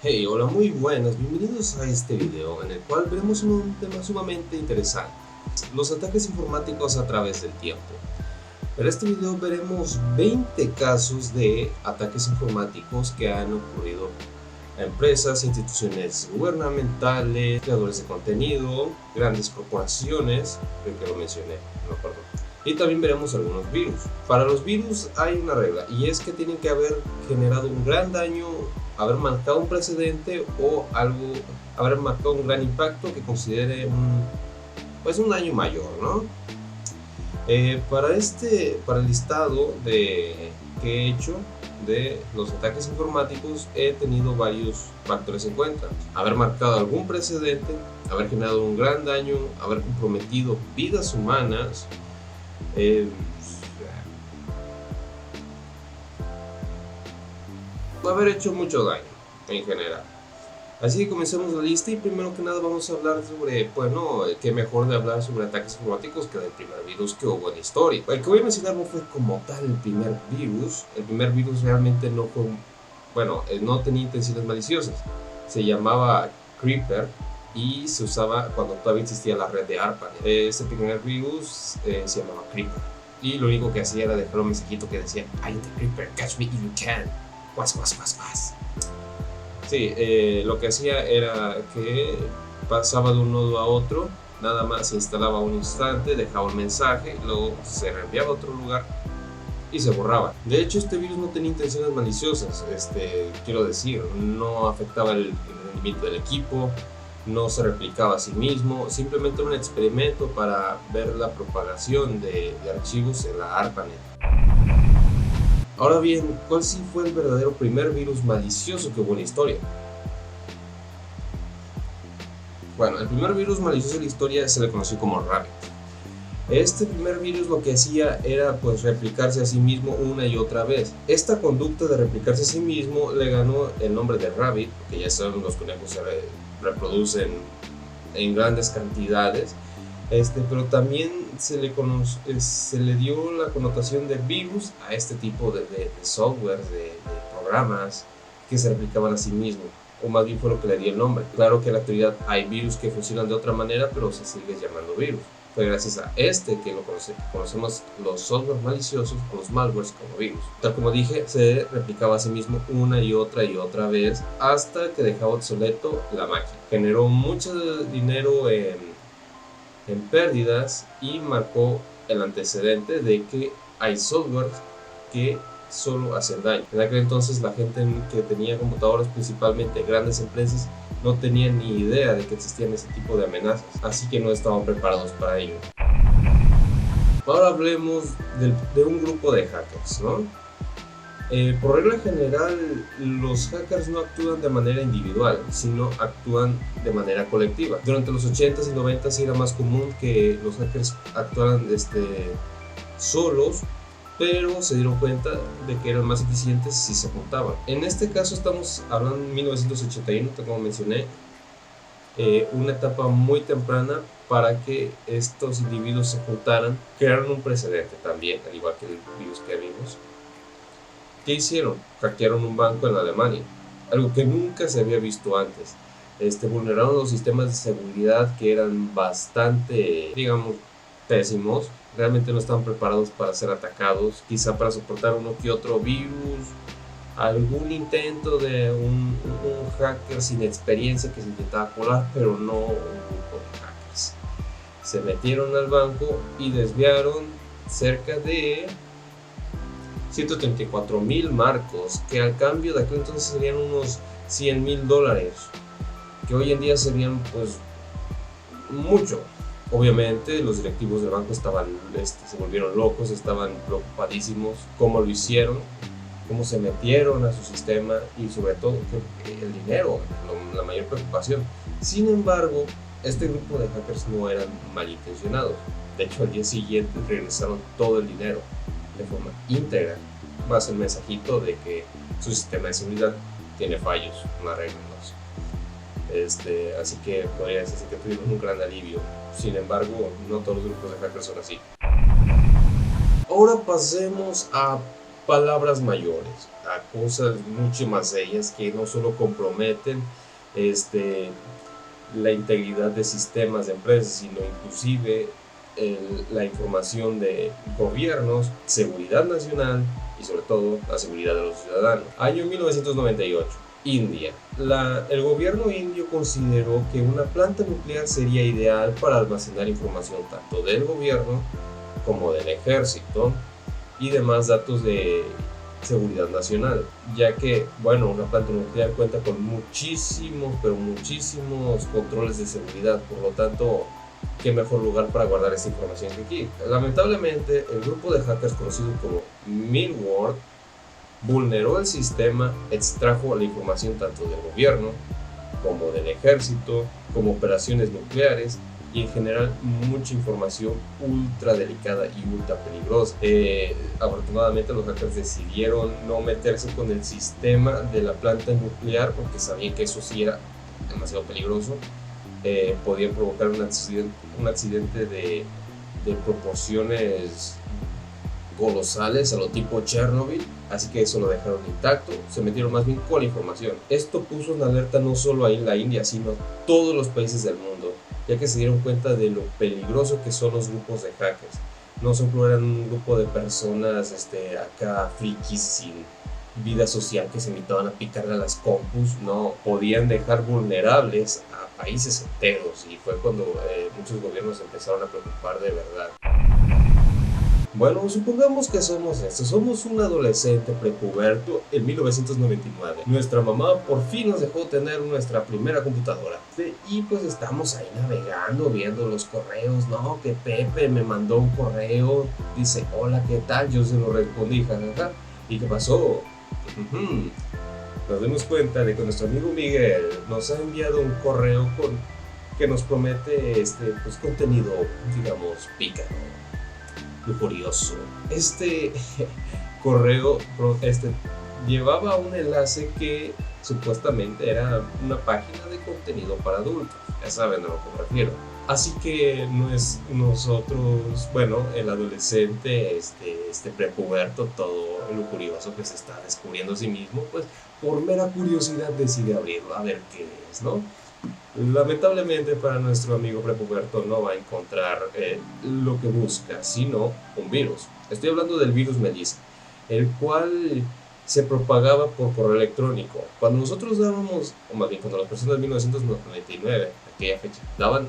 Hey, hola, muy buenas, bienvenidos a este video en el cual veremos un tema sumamente interesante, los ataques informáticos a través del tiempo. En este video veremos 20 casos de ataques informáticos que han ocurrido a empresas, instituciones gubernamentales, creadores de contenido, grandes corporaciones, creo que lo mencioné, no me acuerdo. Y también veremos algunos virus. Para los virus hay una regla y es que tienen que haber generado un gran daño, haber marcado un precedente o algo, haber marcado un gran impacto que considere un daño mayor, ¿no? Para el listado que he hecho de los ataques informáticos, he tenido varios factores en cuenta. Haber marcado algún precedente, haber generado un gran daño, haber comprometido vidas humanas, haber hecho mucho daño en general. Así que comencemos la lista y primero que nada vamos a hablar sobre, bueno, qué mejor de hablar sobre ataques informáticos que del primer virus que hubo en la historia. El que voy a mencionar no fue como tal el primer virus realmente no fue, bueno, no tenía intenciones maliciosas, se llamaba Creeper y se usaba cuando todavía existía la red de ARPANET. Ese primer virus se llamaba Creeper y lo único que hacía era dejar un mensajito que decía I am the Creeper, catch me if you can, was. Sí, lo que hacía era que pasaba de un nodo a otro, nada más se instalaba un instante, dejaba un mensaje, luego se reenviaba a otro lugar y se borraba. De hecho, este virus no tenía intenciones maliciosas, quiero decir, no afectaba el rendimiento del equipo, no se replicaba a sí mismo, simplemente era un experimento para ver la propagación de archivos en la ARPANET. Ahora bien, ¿cuál sí fue el verdadero primer virus malicioso que hubo en la historia? Bueno, el primer virus malicioso de la historia se le conoció como Rabbit. Este primer virus lo que hacía era pues replicarse a sí mismo una y otra vez. Esta conducta de replicarse a sí mismo le ganó el nombre de Rabbit, porque ya saben, los conejos se reproducen en grandes cantidades. Pero también se le dio la connotación de virus a este tipo de software, de programas que se replicaban a sí mismos, o más bien fue lo que le dio el nombre. Claro que en la actualidad hay virus que funcionan de otra manera, pero se sigue llamando virus. Fue gracias a que conocemos los softwares maliciosos o los malwares como virus. Tal como dije, se replicaba a sí mismo una y otra vez hasta que dejaba obsoleto la máquina. Generó mucho dinero en pérdidas y marcó el antecedente de que hay softwares que solo hacen daño. En aquel entonces la gente que tenía computadoras, principalmente grandes empresas, no tenían ni idea de que existían ese tipo de amenazas, así que no estaban preparados para ello. Ahora hablemos de un grupo de hackers, ¿no? Por regla general, los hackers no actúan de manera individual, sino actúan de manera colectiva. Durante los 80s y 90s era más común que los hackers actuaran solos, pero se dieron cuenta de que eran más eficientes si se juntaban. En este caso estamos hablando de 1981, como mencioné, una etapa muy temprana para que estos individuos se juntaran, crearon un precedente también, al igual que el virus que vimos. ¿Qué hicieron? Hackearon un banco en Alemania, algo que nunca se había visto antes. Vulneraron los sistemas de seguridad que eran bastante, digamos, pésimos. Realmente no estaban preparados para ser atacados, quizá para soportar uno que otro virus, algún intento de un hacker sin experiencia que se intentaba colar, pero no un grupo de hackers. Se metieron al banco y desviaron cerca de 134,000 marcos, que al cambio de aquel entonces serían unos $100,000, que hoy en día serían pues mucho. Obviamente los directivos del banco se volvieron locos, estaban preocupadísimos cómo lo hicieron, cómo se metieron a su sistema y sobre todo el dinero, la mayor preocupación. Sin embargo, este grupo de hackers no eran malintencionados. De hecho, al día siguiente regresaron todo el dinero de forma íntegra, más el mensajito de que su sistema de seguridad tiene fallos, no arreglenlos. Así que podría decirse que tuvimos un gran alivio. Sin embargo, no todos los grupos de hackers son así. Ahora pasemos a palabras mayores, a cosas mucho más serias que no solo comprometen la integridad de sistemas de empresas, sino inclusive la información de gobiernos, seguridad nacional y sobre todo la seguridad de los ciudadanos. Año 1998. India. El gobierno indio consideró que una planta nuclear sería ideal para almacenar información tanto del gobierno como del ejército y demás datos de seguridad nacional, ya que, bueno, una planta nuclear cuenta con muchísimos controles de seguridad, por lo tanto, qué mejor lugar para guardar esta información que aquí. Lamentablemente, el grupo de hackers conocido como Milward vulneró el sistema, extrajo la información tanto del gobierno como del ejército, como operaciones nucleares y en general mucha información ultra delicada y ultra peligrosa. Afortunadamente los hackers decidieron no meterse con el sistema de la planta nuclear porque sabían que eso sí era demasiado peligroso. Podían provocar un accidente de proporciones colosales a lo tipo Chernobyl, así que eso lo dejaron intacto, se metieron más bien con la información. Esto puso en alerta no solo a la India, sino a todos los países del mundo, ya que se dieron cuenta de lo peligroso que son los grupos de hackers. No solo eran un grupo de personas acá frikis sin vida social que se invitaban a picarle a las compus, no, podían dejar vulnerables a países enteros y fue cuando muchos gobiernos empezaron a preocupar de verdad. Bueno, supongamos que somos un adolescente prepuberto en 1999. Nuestra mamá por fin nos dejó tener nuestra primera computadora. Y pues estamos ahí navegando, viendo los correos, ¿no? Que Pepe me mandó un correo, dice, hola, ¿qué tal? Yo se lo respondí, jajaja. ¿Y qué pasó? Nos dimos cuenta de que nuestro amigo Miguel nos ha enviado un correo que nos promete pues, contenido, digamos, pícaro, lujurioso. Este correo llevaba un enlace que supuestamente era una página de contenido para adultos. Ya saben a lo que me refiero. Así que nosotros, bueno, el adolescente, prepuberto, todo lujurioso que se está descubriendo a sí mismo, pues por mera curiosidad decide abrirlo a ver qué es, ¿no? Lamentablemente para nuestro amigo prepuberto no va a encontrar lo que busca, sino un virus. Estoy hablando del virus Melissa, el cual se propagaba por correo electrónico. Cuando nosotros dábamos, o más bien cuando las personas de 1999, aquella fecha, daban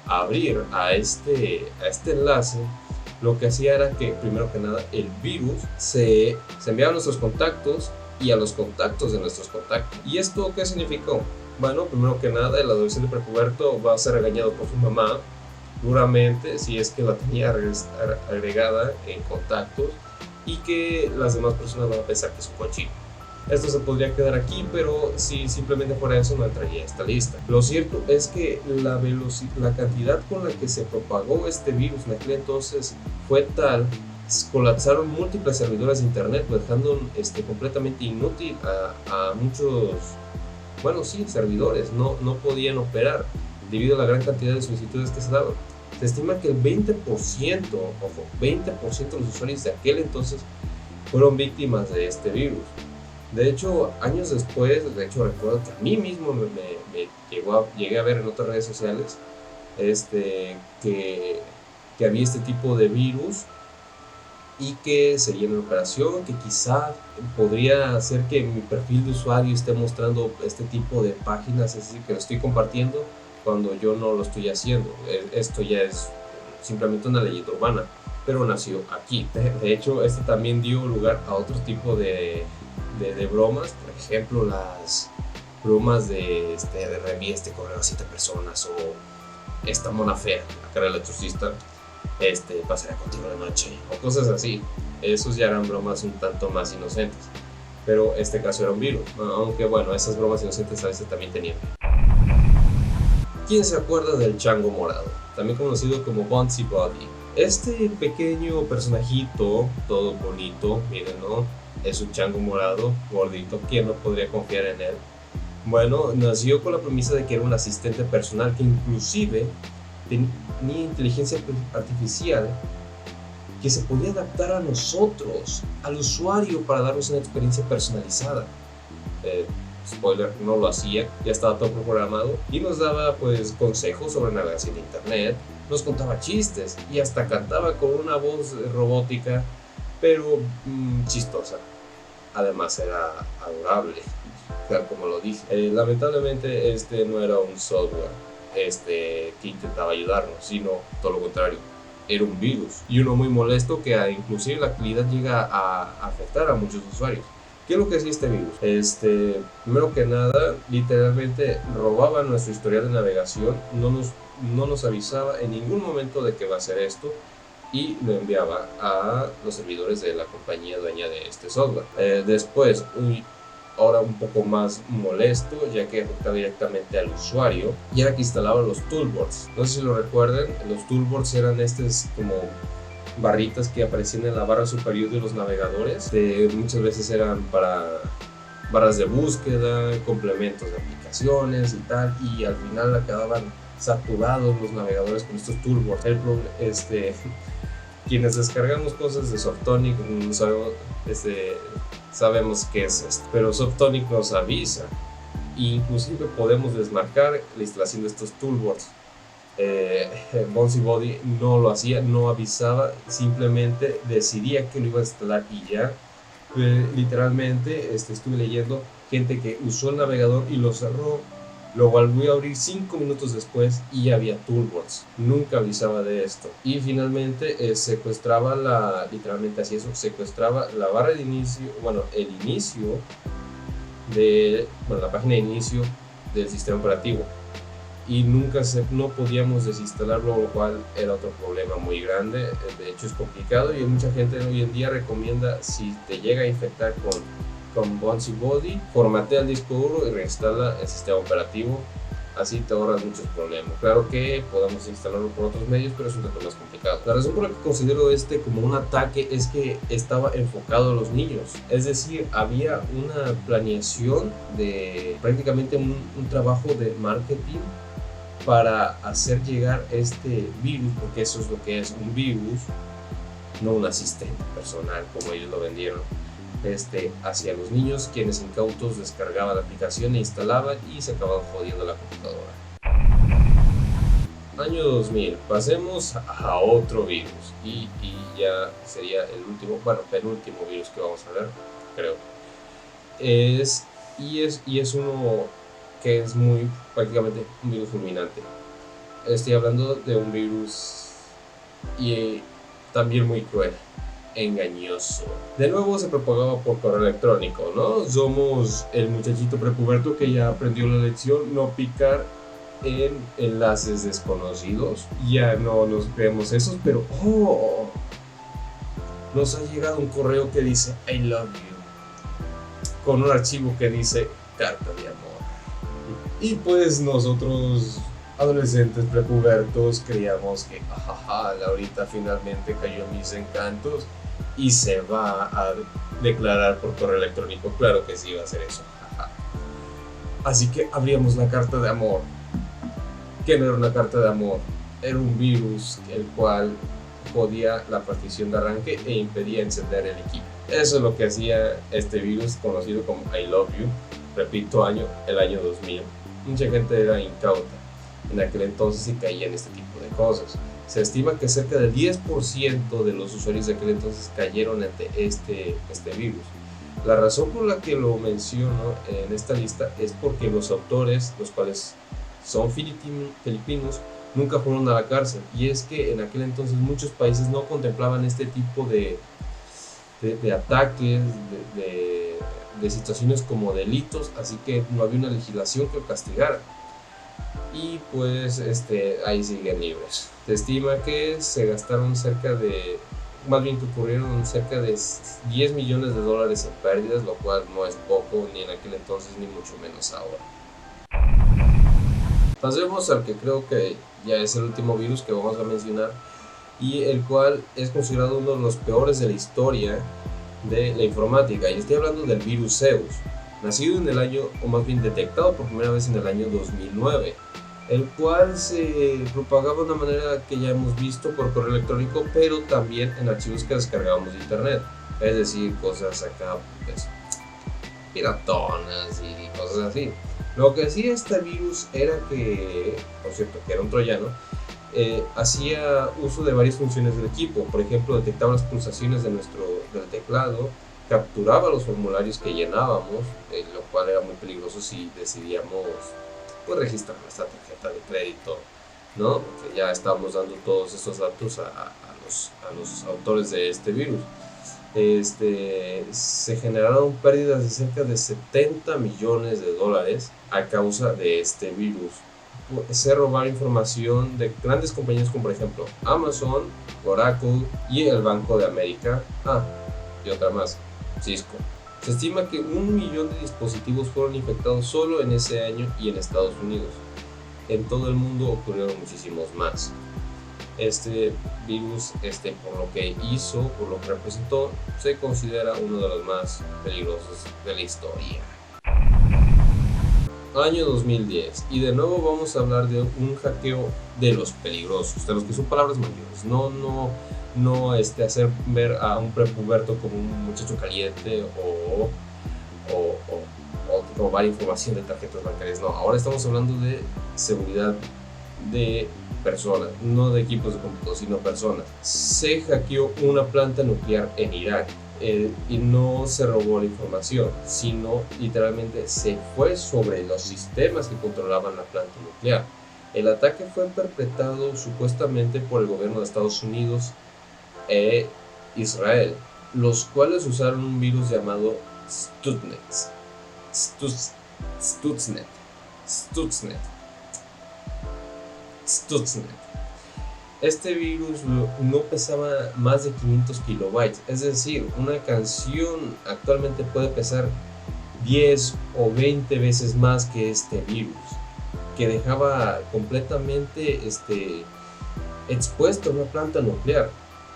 a abrir a este enlace, lo que hacía era que, primero que nada, el virus se enviaba a nuestros contactos y a los contactos de nuestros contactos. ¿Y esto qué significó? Bueno, primero que nada, el adolescente prepuberto va a ser regañado por su mamá duramente si es que la tenía agregada en contactos y que las demás personas van a pensar que es un cochino. Esto se podría quedar aquí, pero si simplemente fuera eso no entraría a esta lista. Lo cierto es que la cantidad con la que se propagó este virus en aquel entonces fue tal, colapsaron múltiples servidores de internet, dejando completamente inútil a muchos, bueno, sí, servidores. No podían operar debido a la gran cantidad de solicitudes que se daban. Se estima que el 20% de los usuarios de aquel entonces fueron víctimas de este virus. De hecho, años después, recuerdo que a mí mismo llegué a ver en otras redes sociales que había este tipo de virus y que seguía en operación, que quizá podría hacer que mi perfil de usuario esté mostrando este tipo de páginas, es decir, que lo estoy compartiendo cuando yo no lo estoy haciendo. Esto ya es simplemente una leyenda urbana, pero nació aquí. De hecho, también dio lugar a otro tipo de bromas, por ejemplo, las bromas de reenvía este correo a 7 personas, o esta mona fea, la cara del exorcista, pasará contigo la noche, o cosas así. Esos ya eran bromas un tanto más inocentes, pero este caso era un virus, aunque bueno, esas bromas inocentes a veces también tenían. ¿Quién se acuerda del chango morado? También conocido como Bugsy Body. Este pequeño personajito, todo bonito, mírenlo, es un chango morado, gordito. ¿Quién no podría confiar en él? Bueno, nació con la premisa de que era un asistente personal que inclusive tenía inteligencia artificial que se podía adaptar a nosotros, al usuario, para darnos una experiencia personalizada. Spoiler, no lo hacía, ya estaba todo programado y nos daba pues consejos sobre navegación de internet, nos contaba chistes y hasta cantaba con una voz robótica, pero chistosa. Además era adorable, como lo dije. Lamentablemente este no era un software que intentaba ayudarnos, sino todo lo contrario. Era un virus, y uno muy molesto que inclusive la actualidad llega a afectar a muchos usuarios. ¿Qué es lo que hacía este virus? Primero que nada, literalmente robaba nuestro historial de navegación, no nos avisaba en ningún momento de que va a hacer esto, y lo enviaba a los servidores de la compañía dueña de este software. Después, ahora un poco más molesto, ya que afectaba directamente al usuario, y era que instalaba los toolboards. No sé si lo recuerdan, los toolboards eran como barritas que aparecían en la barra superior de los navegadores, muchas veces eran para barras de búsqueda, complementos de aplicaciones y tal, y al final acababan saturados los navegadores con estos toolboards. Quienes descargamos cosas de Softonic sabemos qué es esto, pero Softonic nos avisa, e inclusive podemos desmarcar la instalación de estos toolboards. BusyBuddy no lo hacía, no avisaba, simplemente decidía que lo iba a instalar y ya. Literalmente estuve leyendo gente que usó el navegador y lo cerró, lo volvió a abrir 5 minutos después y había toolboards. Nunca avisaba de esto. Y finalmente secuestraba literalmente hacía eso, secuestraba la barra de inicio, el inicio de, la página de inicio del sistema operativo. Y no podíamos desinstalarlo, lo cual era otro problema muy grande. De hecho es complicado, y mucha gente hoy en día recomienda, si te llega a infectar con BusyBuddy, formatea el disco duro y reinstala el sistema operativo. Así te ahorras muchos problemas. Claro que podemos instalarlo por otros medios, pero es un tanto más complicado. La razón por la que considero como un ataque es que estaba enfocado a los niños. Es decir, había una planeación de prácticamente un trabajo de marketing para hacer llegar este virus, porque eso es lo que es un virus, no un asistente personal como ellos lo vendieron, hacia los niños, quienes incautos descargaban la aplicación e instalaban y se acababan jodiendo la computadora. Año 2000, pasemos a otro virus, y ya sería el penúltimo virus que vamos a ver, creo. Es uno que es prácticamente un virus fulminante. Estoy hablando de un virus y también muy cruel, engañoso. De nuevo se propagaba por correo electrónico, ¿no? Somos el muchachito prepuberto que ya aprendió la lección, no picar en enlaces desconocidos. Ya no nos creemos esos, pero nos ha llegado un correo que dice I love you, con un archivo que dice carta de amor. Y pues nosotros, adolescentes prepubertos, creíamos que Laurita finalmente cayó en mis encantos y se va a declarar por correo electrónico. Claro que sí iba a hacer eso. Así que abríamos la carta de amor. ¿Qué no era una carta de amor? Era un virus el cual podía la partición de arranque e impedía encender el equipo. Eso es lo que hacía este virus conocido como I Love You. Repito, el año 2000. Mucha gente era incauta en aquel entonces y caía en este tipo de cosas. Se estima que cerca del 10% de los usuarios de aquel entonces cayeron ante este virus. La razón por la que lo menciono en esta lista es porque los autores, los cuales son filipinos, nunca fueron a la cárcel. Y es que en aquel entonces muchos países no contemplaban este tipo de ataques, de situaciones como delitos, así que no había una legislación que lo castigara. Y pues ahí siguen libres. Se estima que se gastaron que ocurrieron cerca de $10 millones en pérdidas, lo cual no es poco ni en aquel entonces ni mucho menos ahora. Pasemos al que creo que ya es el último virus que vamos a mencionar, y el cual es considerado uno de los peores de la historia de la informática, y estoy hablando del virus Zeus, nacido en el año, o más bien detectado por primera vez en el año 2009. el cual se propagaba de una manera que ya hemos visto por correo electrónico, pero también en archivos que descargábamos de internet, es decir, cosas acá pues, piratonas y cosas así. Lo que hacía este virus era que, por cierto, que era un troyano, hacía uso de varias funciones del equipo. Por ejemplo, detectaba las pulsaciones del teclado, capturaba los formularios que llenábamos, lo cual era muy peligroso si decidíamos pues, registrar nuestra tarjeta de crédito, ¿no? Porque ya estábamos dando todos estos datos a los autores de este virus. Se generaron pérdidas de cerca de 70 millones de dólares a causa de este virus. Se robaron información de grandes compañías como por ejemplo Amazon, Oracle y el Banco de América, y otra más, Cisco. Se estima que 1 millón de dispositivos fueron infectados solo en ese año y en Estados Unidos. En todo el mundo ocurrieron muchísimos más. Este virus, por lo que hizo, por lo que representó, se considera uno de los más peligrosos de la historia. Año 2010, y de nuevo vamos a hablar de un hackeo de los peligrosos, de los que son palabras mayores, no hacer ver a un prepuberto como un muchacho caliente o robar información de tarjetas bancarias. No, ahora estamos hablando de seguridad de personas, no de equipos de cómputo, sino personas. Se hackeó una planta nuclear en Irak. Y no se robó la información, sino literalmente se fue sobre los sistemas que controlaban la planta nuclear. El ataque fue perpetrado supuestamente por el gobierno de Estados Unidos e Israel, los cuales usaron un virus llamado Stuxnet. Este virus no pesaba más de 500 kilobytes, es decir, una canción actualmente puede pesar 10 o 20 veces más que este virus, que dejaba completamente expuesta una planta nuclear.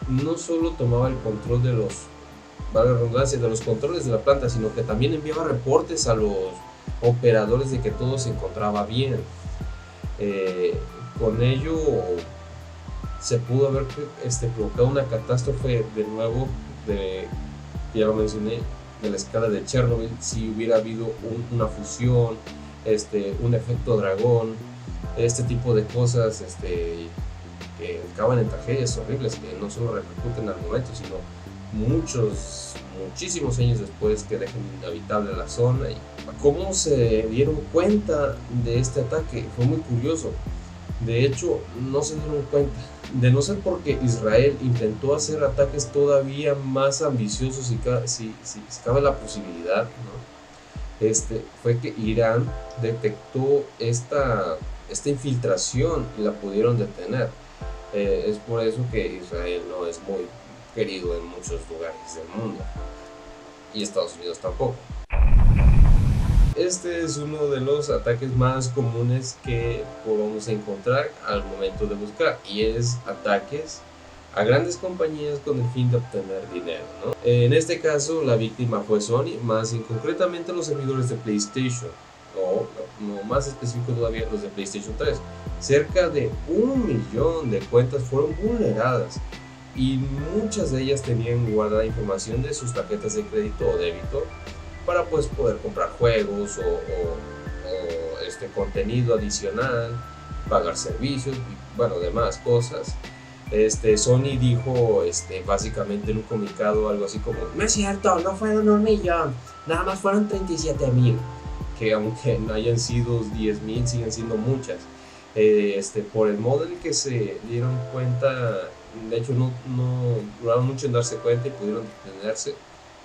No solo tomaba el control de los controles de la planta, sino que también enviaba reportes a los operadores de que todo se encontraba bien. Con ello se pudo haber provocado una catástrofe de nuevo, ya lo mencioné, de la escala de Chernobyl, si hubiera habido una fusión, un efecto dragón, este tipo de cosas que acaban en tragedias horribles que no solo repercuten al momento, sino muchísimos años después, que dejan inhabitable la zona. Y cómo se dieron cuenta de este ataque fue muy curioso. De hecho, no se dieron cuenta, de no ser porque Israel intentó hacer ataques todavía más ambiciosos, si cabe la posibilidad, ¿no? Fue que Irán detectó esta infiltración y la pudieron detener. Es por eso que Israel no es muy querido en muchos lugares del mundo, y Estados Unidos tampoco. Este es uno de los ataques más comunes que podemos encontrar al momento de buscar, y es ataques a grandes compañías con el fin de obtener dinero, ¿no? En este caso la víctima fue Sony, más concretamente los servidores de PlayStation, o más específico todavía los de PlayStation 3. Cerca de 1 millón de cuentas fueron vulneradas, y muchas de ellas tenían guardada información de sus tarjetas de crédito o débito para pues poder comprar juegos o contenido adicional, pagar servicios y bueno, demás cosas. Sony dijo básicamente en un comunicado algo así como: no es cierto, no fueron 1 millón, nada más fueron 37,000, que aunque no hayan sido 10,000 siguen siendo muchas. Por el modo en el que se dieron cuenta, de hecho no duraron mucho en darse cuenta y pudieron detenerse.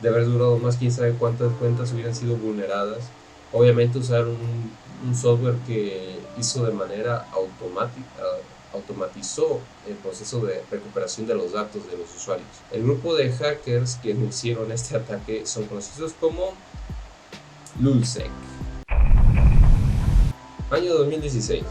De haber durado más, quién sabe cuántas cuentas hubieran sido vulneradas. Obviamente usaron un software que hizo de manera automatizó el proceso de recuperación de los datos de los usuarios. El grupo de hackers que hicieron este ataque son conocidos como Lulzsec. Año 2016.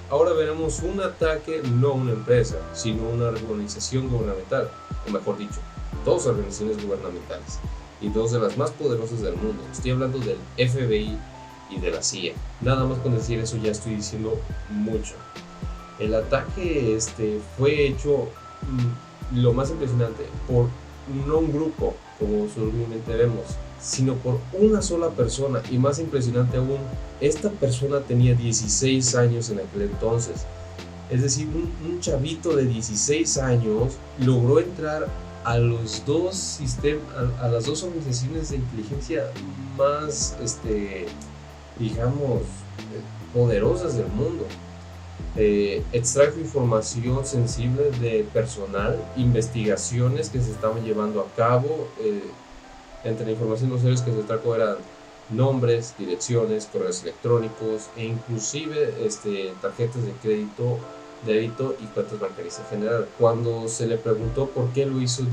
Ahora veremos un ataque, no una empresa, sino una organización gubernamental, o mejor dicho, 2 organizaciones gubernamentales, y 2 de las más poderosas del mundo. Estoy hablando del FBI y de la CIA. Nada más con decir eso ya estoy diciendo mucho. El ataque fue hecho, lo más impresionante, por no un grupo, como usualmente vemos, sino por una sola persona. Y más impresionante aún, esta persona tenía 16 años en aquel entonces. Es decir, un chavito de 16 años logró entrar a los dos a las dos organizaciones de inteligencia más, digamos, poderosas del mundo. Extrajo información sensible de personal, investigaciones que se estaban llevando a cabo. Entre la información de los usuarios que se extrajo eran nombres, direcciones, correos electrónicos e inclusive tarjetas de crédito, débito y cuentas bancarias en general. Cuando se le preguntó por qué lo hizo,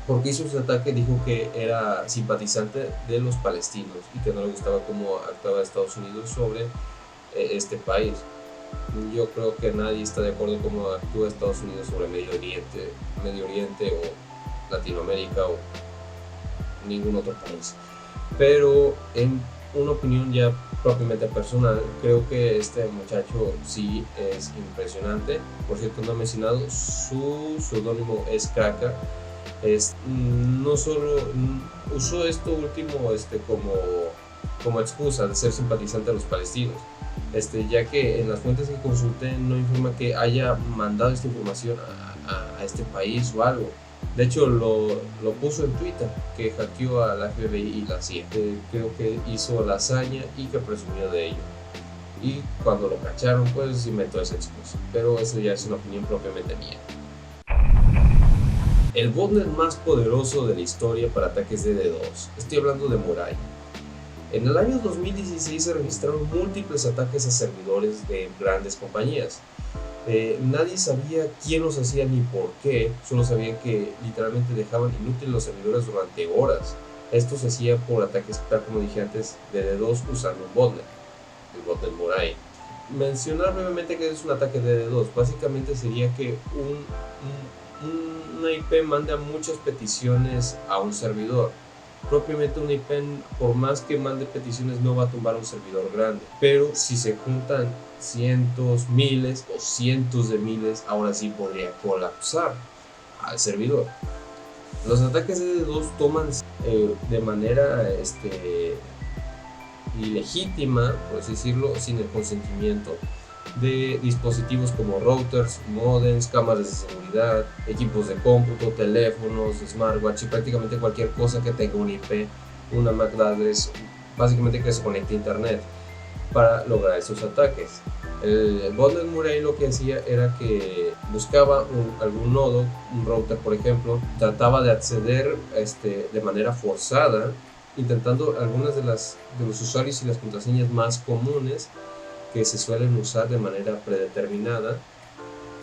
por qué hizo ese ataque, dijo que era simpatizante de los palestinos y que no le gustaba cómo actuaba Estados Unidos sobre este país. Yo creo que nadie está de acuerdo con cómo actúa Estados Unidos sobre Medio Oriente o Latinoamérica o ningún otro país. Pero en una opinión ya propiamente personal, creo que este muchacho sí es impresionante. Por cierto, no he mencionado, su seudónimo es Kaka. No solo usó esto último como excusa de ser simpatizante a los palestinos, ya que en las fuentes que consulté no informa que haya mandado esta información a este país o algo. De hecho, lo puso en Twitter, que hackeó a la FBI y la CIA. Creo que hizo la hazaña y que presumió de ello. Y cuando lo cacharon, pues inventó esa excusa. Pero eso ya es una opinión propiamente mía. El botnet más poderoso de la historia para ataques de DDoS. Estoy hablando de Murai. En el año 2016 se registraron múltiples ataques a servidores de grandes compañías. Nadie sabía quién los hacía ni por qué, solo sabían que literalmente dejaban inútiles los servidores durante horas. Esto se hacía por ataques, tal como dije antes, de DDoS usando un botnet, el botnet Murai. Mencionar brevemente que es un ataque de DDoS. Básicamente sería que una IP manda muchas peticiones a un servidor. Propiamente una IP, por más que mande peticiones, no va a tumbar un servidor grande, pero si se juntan cientos, miles o cientos de miles, ahora sí podría colapsar al servidor. Los ataques de DDoS toman de manera ilegítima, por así decirlo, sin el consentimiento de dispositivos como routers, modems, cámaras de seguridad, equipos de cómputo, teléfonos, smartwatch y prácticamente cualquier cosa que tenga un IP, una MAC address, básicamente que se conecte a internet para lograr esos ataques. El botnet Murai lo que hacía era que buscaba algún nodo, un router por ejemplo, trataba de acceder de manera forzada, intentando algunas de los usuarios y las contraseñas más comunes que se suelen usar de manera predeterminada.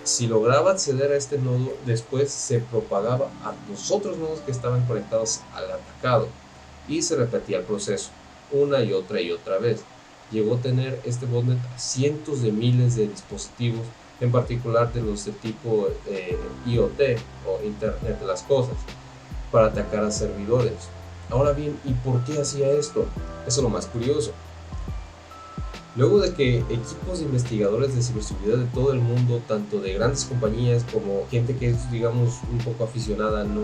Si lograba acceder a este nodo, después se propagaba a los otros nodos que estaban conectados al atacado y se repetía el proceso una y otra vez. Llegó a tener este botnet a cientos de miles de dispositivos, en particular de los de tipo IoT o Internet de las Cosas, para atacar a servidores. Ahora bien, ¿y por qué hacía esto? Eso es lo más curioso. Luego de que equipos de investigadores de ciberseguridad de todo el mundo, tanto de grandes compañías como gente que es, digamos, un poco aficionada, no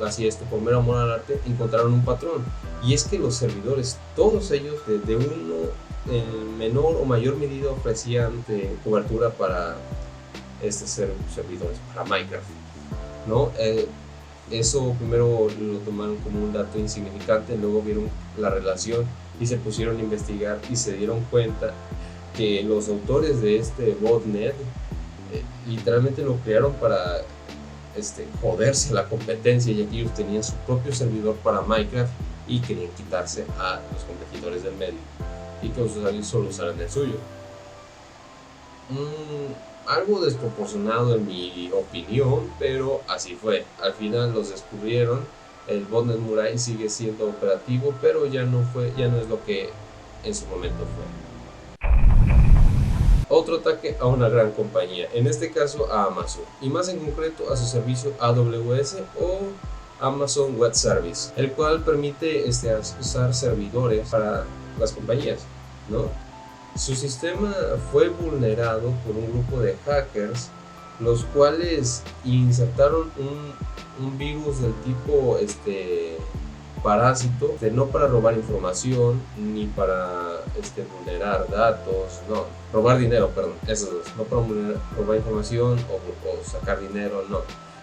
hacía esto por mero amor al arte, encontraron un patrón. Y es que los servidores, todos ellos, de uno en menor o mayor medida, ofrecían cobertura para servidores, para Minecraft, ¿no? Eso primero lo tomaron como un dato insignificante, luego vieron la relación y se pusieron a investigar y se dieron cuenta que los autores de este botnet literalmente lo crearon para joderse la competencia, ya que ellos tenían su propio servidor para Minecraft y querían quitarse a los competidores del medio y que los usuarios solo usaran el suyo. Algo desproporcionado en mi opinión, pero así fue. Al final los descubrieron. El botnet Murai sigue siendo operativo, pero ya no es lo que en su momento fue. Otro ataque a una gran compañía, en este caso a Amazon, y más en concreto a su servicio AWS o Amazon Web Service, el cual permite usar servidores para las compañías, ¿no? Su sistema fue vulnerado por un grupo de hackers, los cuales insertaron un virus del tipo parásito, no para robar información ni para vulnerar datos, no, robar dinero, perdón, esos dos, no para robar información o sacar dinero, no.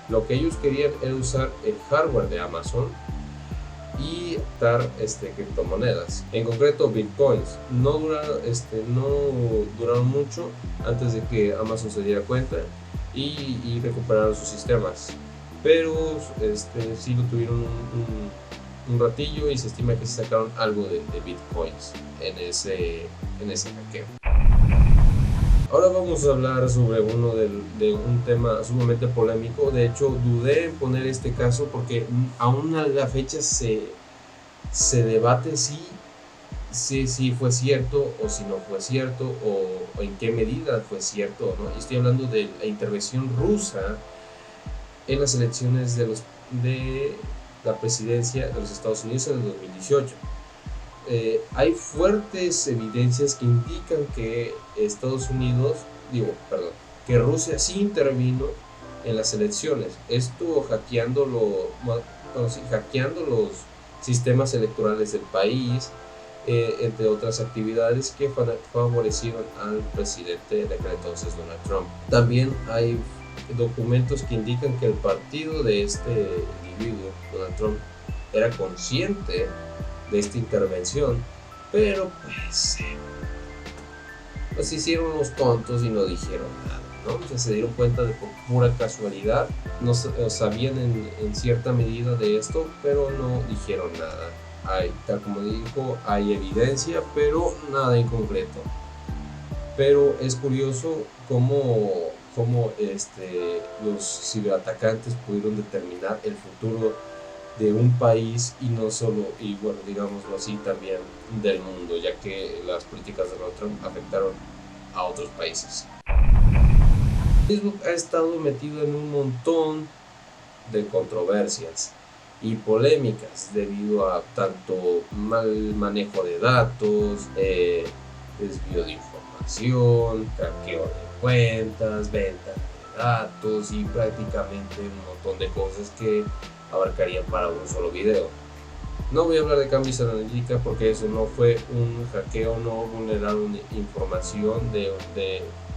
Lo que ellos querían era usar el hardware de Amazon y dar criptomonedas, en concreto bitcoins. No duraron mucho antes de que Amazon se diera cuenta y recuperaron sus sistemas, pero sí lo tuvieron un ratillo y se estima que se sacaron algo de bitcoins en ese hackeo. Ahora vamos a hablar sobre de un tema sumamente polémico. De hecho, dudé en poner este caso porque aún a la fecha se debate si fue cierto o si no fue cierto o en qué medida fue cierto, ¿no? Y estoy hablando de la intervención rusa en las elecciones de la presidencia de los Estados Unidos en el 2018. Hay fuertes evidencias que indican que que Rusia sí intervino en las elecciones. Esto hackeando los sistemas electorales del país, entre otras actividades que favorecieron al presidente de aquel entonces, Donald Trump. También hay documentos que indican que el partido de este individuo, Donald Trump, era consciente de esta intervención, pero pues hicieron unos tontos y no dijeron nada, ¿no? O sea, se dieron cuenta de por pura casualidad, no sabían en cierta medida de esto, pero no dijeron nada. Tal como dijo, hay evidencia, pero nada en concreto. Pero es curioso cómo los ciberatacantes pudieron determinar el futuro de un país y no solo, y bueno, digámoslo así, también del mundo, ya que las políticas de Donald Trump afectaron a otros países. Facebook ha estado metido en un montón de controversias y polémicas debido a tanto mal manejo de datos, desvío de información, hackeo de cuentas, venta de datos y prácticamente un montón de cosas que abarcarían para un solo video. No voy a hablar de Cambridge Analytica porque eso no fue un hackeo, no vulneraron información de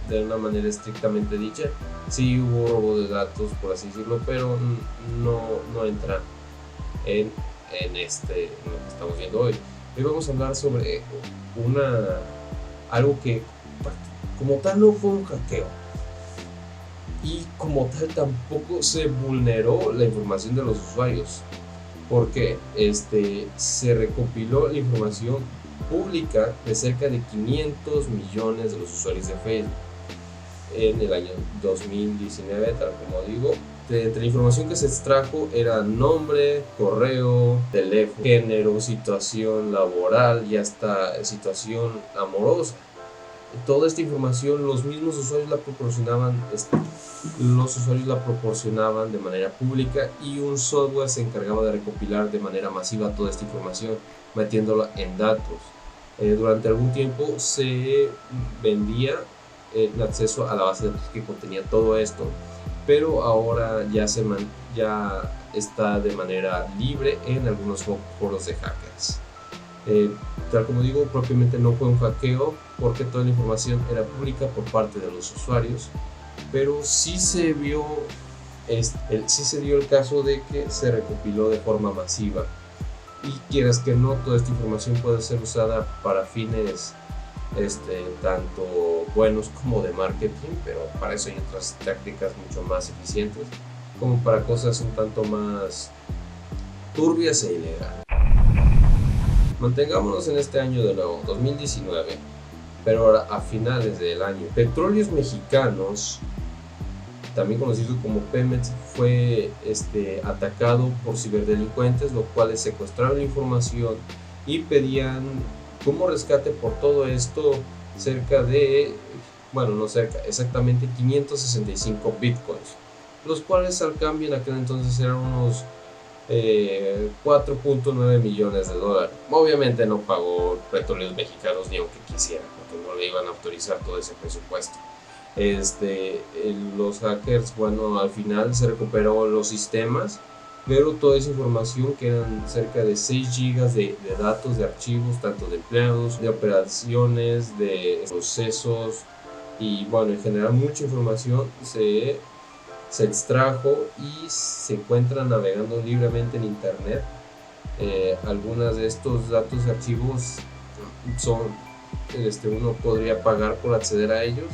una manera estrictamente dicha. Sí hubo robo de datos, por así decirlo, pero no entra en lo que estamos viendo hoy. Hoy vamos a hablar sobre algo que como tal no fue un hackeo y como tal tampoco se vulneró la información de los usuarios, porque se recopiló la información pública de cerca de 500 millones de los usuarios de Facebook en el año 2019, tal como digo. Entre la información que se extrajo era nombre, correo, teléfono, género, situación laboral y hasta situación amorosa. Toda esta información los mismos usuarios la proporcionaban de manera pública y un software se encargaba de recopilar de manera masiva toda esta información, metiéndola en datos. Durante algún tiempo se vendía el acceso a la base de datos que contenía todo esto, pero ahora ya está de manera libre en algunos foros de hackers. Tal como digo, propiamente no fue un hackeo porque toda la información era pública por parte de los usuarios, pero sí se dio el caso de que se recopiló de forma masiva y quieras que no, toda esta información puede ser usada para fines tanto buenos como de marketing, pero para eso hay otras tácticas mucho más eficientes, como para cosas un tanto más turbias e ilegales. Mantengámonos en este año de nuevo, 2019, pero ahora a finales del año. Petróleos Mexicanos, también conocido como Pemex, fue atacado por ciberdelincuentes, los cuales secuestraron la información y pedían como rescate por todo esto exactamente 565 bitcoins, los cuales al cambio en aquel entonces eran unos $4.9 millones. Obviamente no pagó Petróleos Mexicanos ni aunque quisiera, porque no le iban a autorizar todo ese presupuesto. Los hackers, bueno, al final se recuperó los sistemas, pero toda esa información, que eran cerca de 6 gigas de datos, de archivos, tanto de empleados, de operaciones, de procesos y bueno, en general mucha información se extrajo y se encuentra navegando libremente en internet. Algunos de estos datos y archivos son, uno podría pagar por acceder a ellos,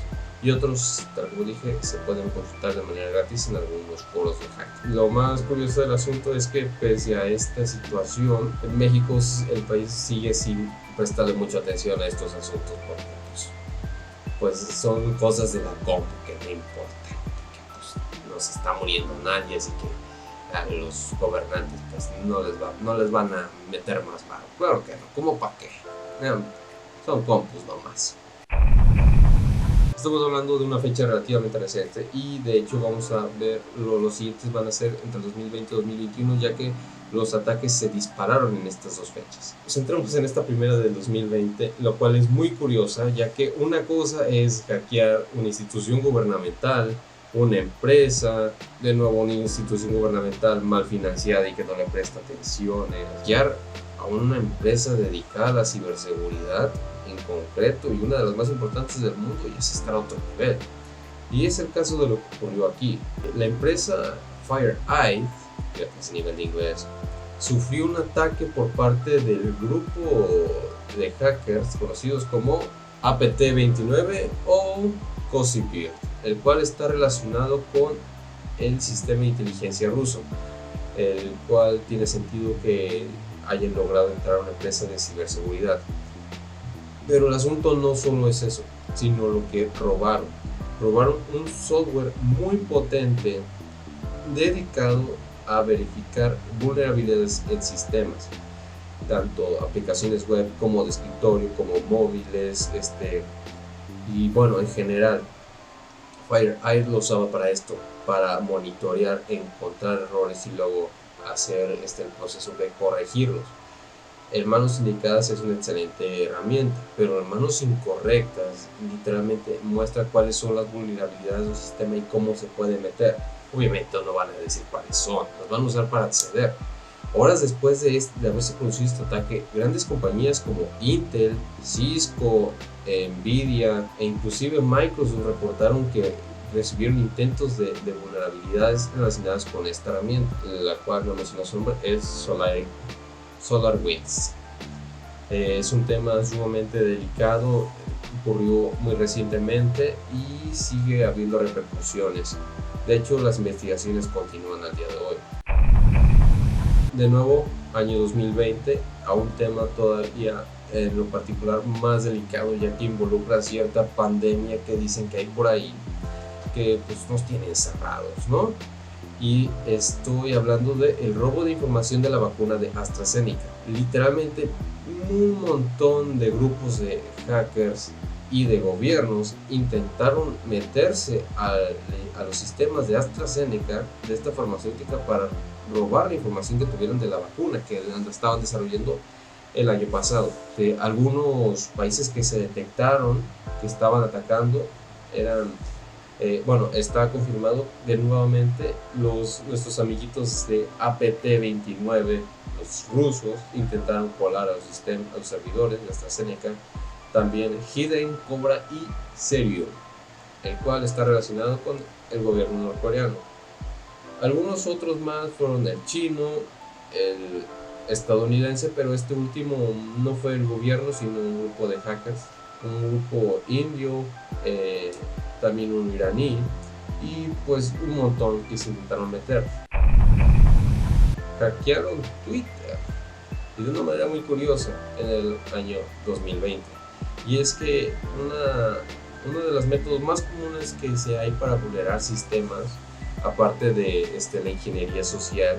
y otros, tal como dije, se pueden consultar de manera gratis en algunos foros de hack. Lo más curioso del asunto es que pese a esta situación, en México el país sigue sin prestarle mucha atención a estos asuntos, porque pues son cosas de la compu que no importa, porque pues no se está muriendo nadie, así que a los gobernantes pues no les van a meter más mano. Claro que no, ¿cómo para qué? Son compus nomás. Estamos hablando de una fecha relativamente reciente, y de hecho vamos a ver los siguientes van a ser entre 2020 y 2021, ya que los ataques se dispararon en estas dos fechas. Nos centramos en esta primera del 2020, lo cual es muy curiosa, ya que una cosa es hackear una institución gubernamental, una empresa, de nuevo una institución gubernamental mal financiada y que no le presta atención, hackear a una empresa dedicada a la ciberseguridad en concreto, y una de las más importantes del mundo, y es estar a otro nivel. Y es el caso de lo que ocurrió aquí. La empresa FireEye, que es a nivel de inglés, sufrió un ataque por parte del grupo de hackers conocidos como APT29 o Cosipir, el cual está relacionado con el sistema de inteligencia ruso, el cual tiene sentido que hayan logrado entrar a una empresa de ciberseguridad. Pero el asunto no solo es eso, sino lo que robaron. Robaron un software muy potente dedicado a verificar vulnerabilidades en sistemas, tanto aplicaciones web como de escritorio, como móviles, y bueno, en general. FireEye lo usaba para esto, para monitorear, encontrar errores y luego hacer el proceso de corregirlos. En manos indicadas es una excelente herramienta, pero en manos incorrectas literalmente muestra cuáles son las vulnerabilidades del sistema y cómo se puede meter. Obviamente no van a decir cuáles son, los van a usar para acceder. Horas después de haberse producido este ataque, grandes compañías como Intel, Cisco, Nvidia e inclusive Microsoft reportaron que recibieron intentos de vulnerabilidades relacionadas con esta herramienta, la cual no menciona su nombre, es SolarWinds. Es un tema sumamente delicado, ocurrió muy recientemente y sigue habiendo repercusiones. De hecho, las investigaciones continúan al día de hoy. De nuevo, año 2020, a un tema todavía en lo particular más delicado, ya que involucra cierta pandemia que dicen que hay por ahí, que pues nos tiene encerrados, ¿no? Y estoy hablando del robo de información de la vacuna de AstraZeneca. Literalmente un montón de grupos de hackers y de gobiernos intentaron meterse a los sistemas de AstraZeneca, de esta farmacéutica, para robar la información que tuvieron de la vacuna que estaban desarrollando el año pasado. De algunos países que se detectaron que estaban atacando eran está confirmado de nuevamente nuestros amiguitos de APT29, los rusos, intentaron colar a los servidores de AstraZeneca, también Hidden, Cobra y Serium, el cual está relacionado con el gobierno norcoreano. Algunos otros más fueron el chino, el estadounidense, pero este último no fue el gobierno, sino un grupo de hackers, un grupo indio, también un iraní, y pues un montón que se intentaron meter. Hackearon Twitter, y de una manera muy curiosa, en el año 2020. Y es que uno de los métodos más comunes que se hay para vulnerar sistemas, aparte de la ingeniería social,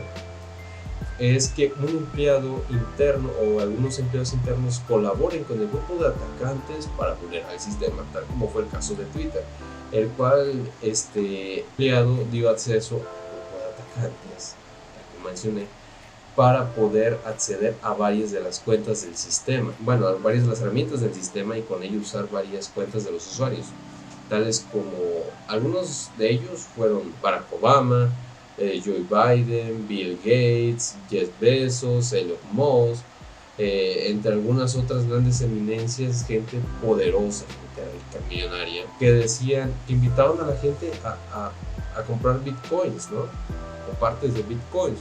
es que un empleado interno o algunos empleados internos colaboren con el grupo de atacantes para vulnerar el sistema, tal como fue el caso de Twitter, el cual empleado dio acceso a un grupo de atacantes, como mencioné, para poder acceder a varias de las cuentas del sistema, bueno, a varias de las herramientas del sistema y con ello usar varias cuentas de los usuarios, tales como algunos de ellos fueron Barack Obama, Joe Biden, Bill Gates, Jeff Bezos, Elon Musk, entre algunas otras grandes eminencias, gente poderosa, gente rica, millonaria, que decían, que invitaban a la gente a comprar bitcoins, ¿no? O partes de bitcoins.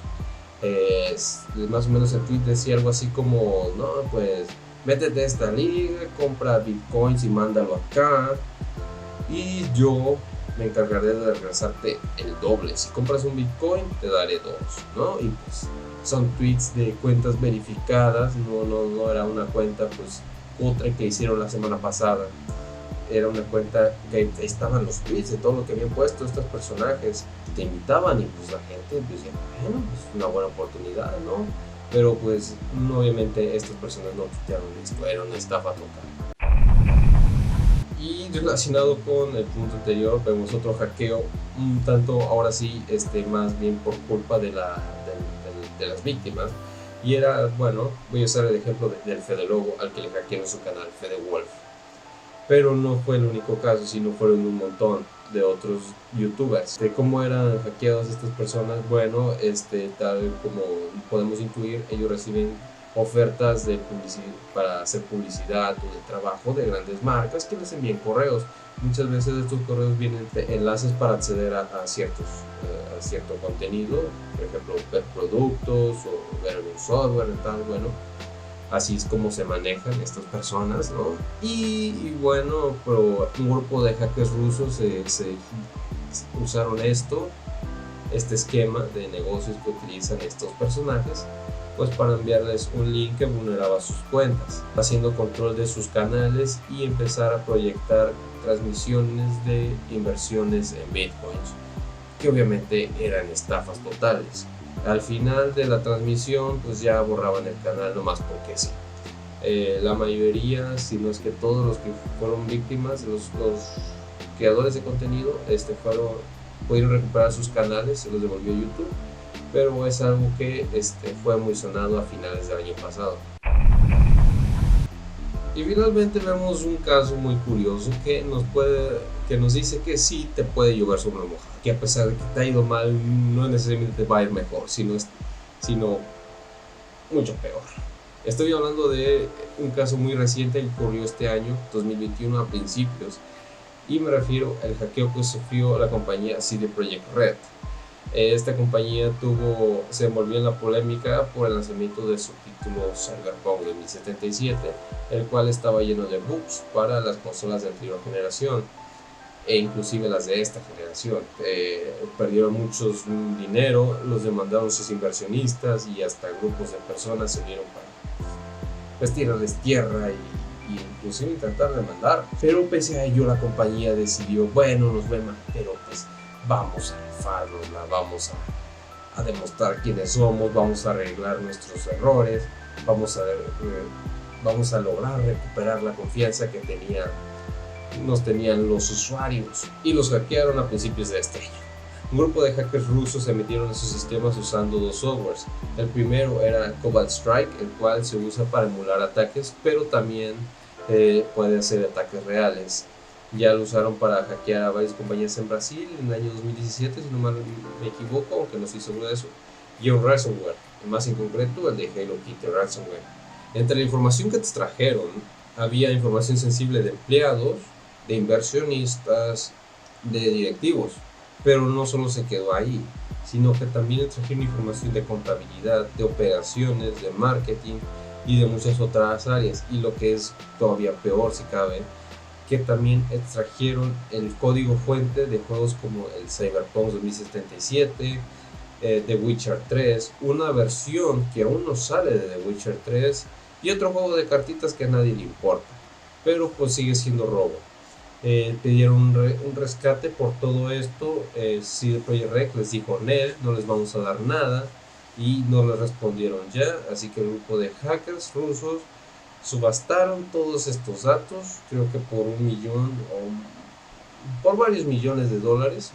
Más o menos el tweet decía algo así como, no, pues métete a esta liga, compra bitcoins y mándalo acá y yo me encargaré de regresarte el doble. Si compras un bitcoin te daré dos, ¿no? Y pues son tweets de cuentas verificadas, no era una cuenta pues otra que hicieron la semana pasada. Era una cuenta que estaban los tweets de todo lo que habían puesto estos personajes, te invitaban y pues la gente pues decía, bueno, pues una buena oportunidad, ¿no? Pero pues obviamente estas personas no tuitearon esto, era una estafa total. Y relacionado con el punto anterior, vemos otro hackeo, un tanto ahora sí, más bien por culpa de las víctimas. Y era, bueno, voy a usar el ejemplo del Fede Lobo, al que le hackearon su canal, Fede Wolf. Pero no fue el único caso, sino fueron un montón de otros youtubers. De cómo eran hackeadas estas personas, bueno, tal como podemos intuir, ellos reciben ofertas de para hacer publicidad o de trabajo de grandes marcas que les envían correos. Muchas veces estos correos vienen enlaces para acceder a cierto contenido, por ejemplo, ver productos o ver un software y tal, bueno. Así es como se manejan estas personas, ¿no? Y bueno, pero un grupo de hackers rusos se usaron este esquema de negocios que utilizan estos personajes, pues para enviarles un link que vulneraba sus cuentas, haciendo control de sus canales y empezar a proyectar transmisiones de inversiones en bitcoins, que obviamente eran estafas totales. Al final de la transmisión pues ya borraban el canal nomás porque sí. La mayoría, si no es que todos los que fueron víctimas, los creadores de contenido pudieron recuperar sus canales, se los devolvió YouTube, pero es algo que fue muy sonado a finales del año pasado. Y finalmente vemos un caso muy curioso que nos dice que sí te puede llover sobre mojado, que a pesar de que te ha ido mal, no necesariamente te va a ir mejor, sino mucho peor. Estoy hablando de un caso muy reciente que ocurrió este año, 2021, a principios, y me refiero al hackeo que sufrió la compañía CD Projekt Red. Esta compañía se envolvió en la polémica por el lanzamiento de su título Cyberpunk 2077, el cual estaba lleno de bugs para las consolas de anterior generación e inclusive las de esta generación. Perdieron mucho dinero, los demandaron sus inversionistas y hasta grupos de personas se unieron para pues tirarles tierra y inclusive intentar demandar. Pero pese a ello la compañía decidió, bueno, nos ve mal, pero pues vamos a rifárnosla, vamos a demostrar quiénes somos, vamos a arreglar nuestros errores, vamos a lograr recuperar la confianza que nos tenían los usuarios, y los hackearon a principios de este año. Un grupo de hackers rusos se metieron en sus sistemas usando dos softwares. El primero era Cobalt Strike, el cual se usa para emular ataques, pero también puede hacer ataques reales. Ya lo usaron para hackear a varias compañías en Brasil en el año 2017, si no mal me equivoco, aunque no estoy seguro de eso. Y un ransomware, más en concreto el de Hello Kitty Ransomware. Entre la información que extrajeron había información sensible de empleados, de inversionistas, de directivos. Pero no solo se quedó ahí, sino que también extrajeron información de contabilidad, de operaciones, de marketing y de muchas otras áreas. Y lo que es todavía peor, si cabe, que también extrajeron el código fuente de juegos como el Cyberpunk 2077, The Witcher 3, una versión que aún no sale de The Witcher 3 y otro juego de cartitas que a nadie le importa, pero pues sigue siendo robo. Pidieron un rescate por todo esto. CD Projekt Red les dijo no les vamos a dar nada, y no les respondieron ya, así que el grupo de hackers rusos subastaron todos estos datos, creo que por $1 millón o por varios millones de dólares,